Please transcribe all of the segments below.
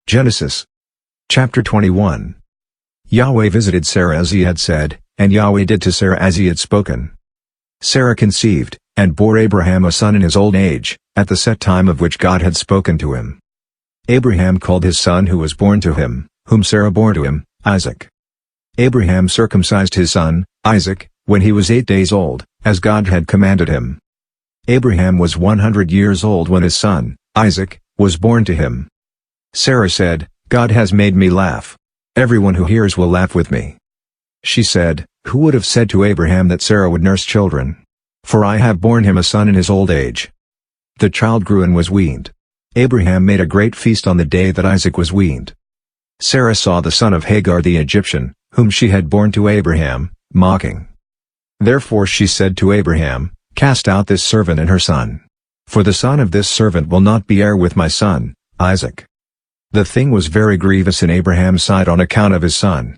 Genesis chapter 21. Yahweh visited Sarah as he had said, and Yahweh did to Sarah as he had spoken. Sarah conceived, and bore Abraham a son in his old age, at the set time of which God had spoken to him. Abraham called his son who was born to him, whom Sarah bore to him, Isaac. Abraham circumcised his son, Isaac, when he was 8 days old, as God had commanded him. Abraham was 100 years old when his son, Isaac, was born to him. Sarah said, God has made me laugh. Everyone who hears will laugh with me. She said, Who would have said to Abraham that Sarah would nurse children? For I have borne him a son in his old age. The child grew and was weaned. Abraham made a great feast on the day that Isaac was weaned. Sarah saw the son of Hagar the Egyptian, whom she had borne to Abraham, mocking. Therefore she said to Abraham, Cast out this servant and her son. For the son of this servant will not be heir with my son, Isaac. The thing was very grievous in Abraham's sight on account of his son.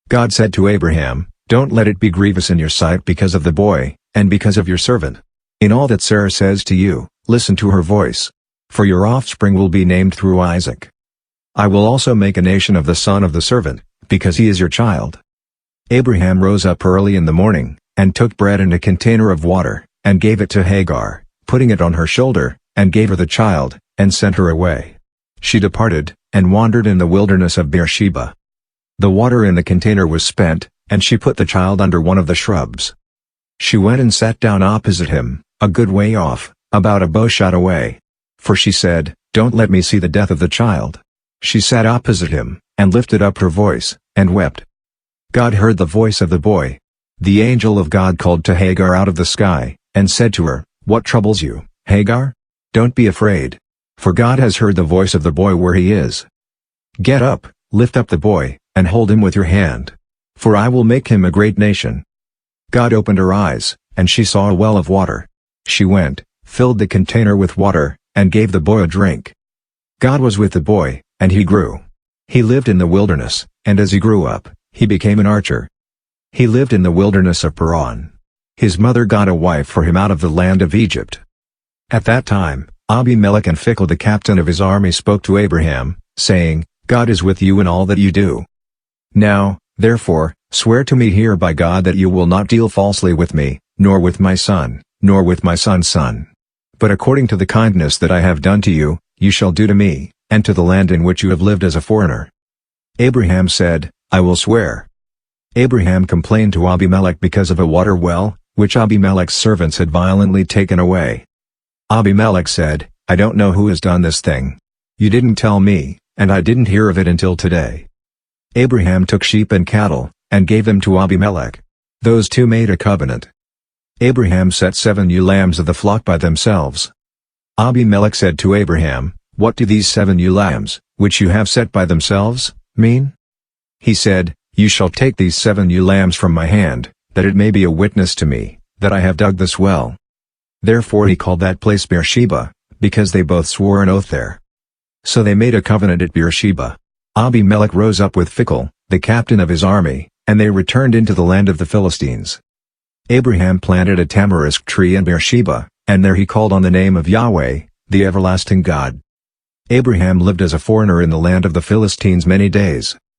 God said to Abraham, Don't let it be grievous in your sight because of the boy, and because of your servant. In all that Sarah says to you, listen to her voice. For your offspring will be named through Isaac. I will also make a nation of the son of the servant, because he is your child. Abraham rose up early in the morning, and took bread and a container of water, and gave it to Hagar, putting it on her shoulder, and gave her the child, and sent her away. She departed, and wandered in the wilderness of Beersheba. The water in the container was spent, and she put the child under one of the shrubs. She went and sat down opposite him, a good way off, about a bowshot away. For she said, Don't let me see the death of the child. She sat opposite him, and lifted up her voice, and wept. God heard the voice of the boy. The angel of God called to Hagar out of the sky, and said to her, What troubles you, Hagar? Don't be afraid. For God has heard the voice of the boy where he is. Get up, lift up the boy, and hold him with your hand. For I will make him a great nation. God opened her eyes, and she saw a well of water. She went, filled the container with water, and gave the boy a drink. God was with the boy, and he grew. He lived in the wilderness, and as he grew up, he became an archer. He lived in the wilderness of Paran. His mother got a wife for him out of the land of Egypt. At that time, Abimelech and Phicol the captain of his army spoke to Abraham, saying, God is with you in all that you do. Now, therefore, swear to me here by God that you will not deal falsely with me, nor with my son, nor with my son's son. But according to the kindness that I have done to you, you shall do to me, and to the land in which you have lived as a foreigner. Abraham said, I will swear. Abraham complained to Abimelech because of a water well, which Abimelech's servants had violently taken away. Abimelech said, I don't know who has done this thing. You didn't tell me, and I didn't hear of it until today. Abraham took sheep and cattle, and gave them to Abimelech. Those two made a covenant. Abraham set 7 ewe lambs of the flock by themselves. Abimelech said to Abraham, What do these 7 ewe lambs, which you have set by themselves, mean? He said, You shall take these 7 ewe lambs from my hand, that it may be a witness to me, that I have dug this well. Therefore he called that place Beersheba, because they both swore an oath there. So they made a covenant at Beersheba. Abimelech rose up with Phicol, the captain of his army, and they returned into the land of the Philistines. Abraham planted a tamarisk tree in Beersheba, and there he called on the name of Yahweh, the everlasting God. Abraham lived as a foreigner in the land of the Philistines many days.